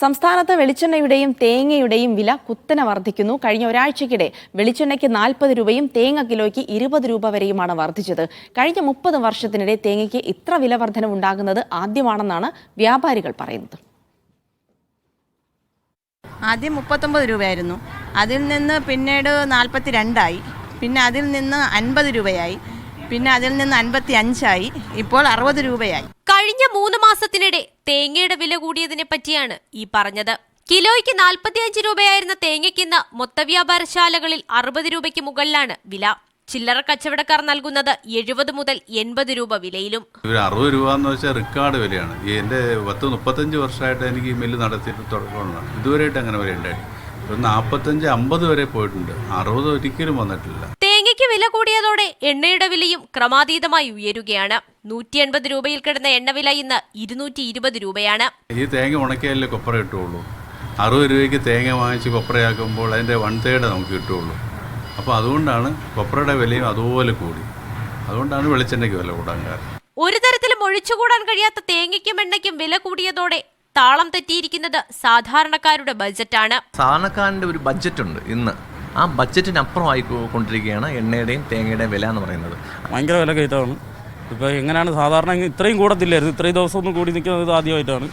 സംസ്ഥാനത്ത് വെളിച്ചെണ്ണയുടെയും തേങ്ങയുടെയും വില കുത്തനെ വർദ്ധിക്കുന്നു. കഴിഞ്ഞ ഒരാഴ്ചയ്ക്കിടെ വെളിച്ചെണ്ണയ്ക്ക് 40 രൂപയും തേങ്ങ കിലോയ്ക്ക് 20 രൂപ വരെയുമാണ് വർദ്ധിച്ചത്. കഴിഞ്ഞ 30 വർഷത്തിനിടെ തേങ്ങയ്ക്ക് ഇത്ര വില വർധനവുണ്ടാകുന്നത് ആദ്യമാണെന്നാണ് വ്യാപാരികൾ പറയുന്നത്. ആദ്യം 39 രൂപയായിരുന്നു. അതിൽ നിന്ന് പിന്നീട് 42 പിന്നെ അതിൽ നിന്ന് 50 രൂപയായി, പിന്നെ അതിൽ നിന്ന് 55 ഇപ്പോൾ 60 രൂപയായി. കഴിഞ്ഞ 3 മാസത്തിനിടെ തേങ്ങയുടെ വില കൂടിയതിനെ പറ്റിയാണ് ഈ പറഞ്ഞത്. കിലോയ്ക്ക് 45 രൂപയായിരുന്ന തേങ്ങയ്ക്കിന്ന് മൊത്തവ്യാപാരശാലകളിൽ 60 രൂപയ്ക്ക് മുകളിലാണ് വില. ചില്ലറ കച്ചവടക്കാർ നൽകുന്നത് 70 മുതൽ 80 രൂപ വിലയിലും. 60 രൂപ എന്ന് വെച്ചാൽ റെക്കോർഡ് വിലയാണ്. എൻ്റെ 35 വർഷമായിട്ട് എനിക്ക് ഈ മില്ല് നടത്തിയിട്ട് തുടക്കമാണ്. ഇതുവരെയായിട്ട് അങ്ങനെ വരെ ഉണ്ടായി. 45-50 വരെ പോയിട്ടുണ്ട്. 60 ഒരിക്കലും വന്നിട്ടില്ല. തേങ്ങയ്ക്ക് വില കൂടിയതോടെ എണ്ണയുടെ വിലയും ക്രമാതീതമായി ഉയരുകയാണ്. 180 രൂപയിൽ കിടന്ന എണ്ണവില ഇന്ന് 220 രൂപയാണ്. ഈ തേങ്ങ ഉണക്കിയാലേ കൊപ്ര കിട്ടുള്ളൂ. 60 രൂപയ്ക്ക് തേങ്ങ വാങ്ങിച്ച് കൊപ്രയാക്കുമ്പോൾ അതിൻ്റെ 1/3 നമുക്ക് കിട്ടുള്ളൂ. അപ്പോൾ അതുകൊണ്ടാണ് കൊപ്രയുടെ വിലയും അതുപോലെ കൂടി. അതുകൊണ്ടാണ് വെളിച്ചെണ്ണയ്ക്ക് വില കൂടാൻ കാരണം. ഒരു തരത്തിലും ഒഴിച്ചുകൂടാൻ കഴിയാത്ത തേങ്ങയ്ക്കും എണ്ണയ്ക്കും വില കൂടിയതോടെ താളം തെറ്റിയിരിക്കുന്നത് സാധാരണക്കാരുടെ ബജറ്റാണ്. സാധാരണക്കാരൻ്റെ ഒരു ബഡ്ജറ്റ് ഉണ്ട് ഇന്ന്. ആ ബഡ്ജറ്റിനപ്പുറമായി കൊണ്ടിരിക്കുകയാണ് എണ്ണയുടെയും തേങ്ങയുടെയും വില എന്ന് പറയുന്നത്. ഭയങ്കര വില കയറ്റമാണ്. ഇപ്പോൾ എങ്ങനെയാണ് സാധാരണ ഇത്രയും കൂടത്തില്ലായിരുന്നു. ഇത്രയും ദിവസം ഒന്നും കൂടി നിൽക്കുന്നത് ആദ്യമായിട്ടാണ്.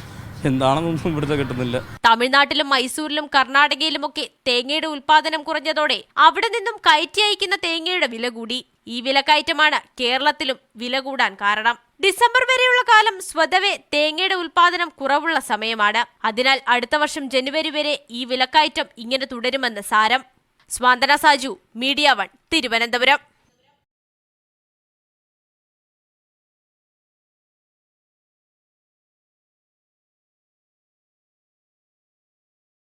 എന്താണെന്നൊന്നും ഇവിടുത്തെ കിട്ടുന്നില്ല. തമിഴ്നാട്ടിലും മൈസൂരിലും കർണാടകയിലുമൊക്കെ തേങ്ങയുടെ ഉൽപാദനം കുറഞ്ഞതോടെ അവിടെ നിന്നും കയറ്റി അയക്കുന്ന തേങ്ങയുടെ വില കൂടി. ഈ വിലക്കയറ്റമാണ് കേരളത്തിലും വില കൂടാൻ കാരണം. ഡിസംബർ വരെയുള്ള കാലം സ്വതവേ തേങ്ങയുടെ ഉൽപാദനം കുറവുള്ള സമയമാണ്. അതിനാൽ അടുത്ത വർഷം ജനുവരി വരെ ഈ വിലക്കയറ്റം ഇങ്ങനെ തുടരുമെന്ന് സാരം. സ്വാന്തന സാജു, മീഡിയ 1, തിരുവനന്തപുരം.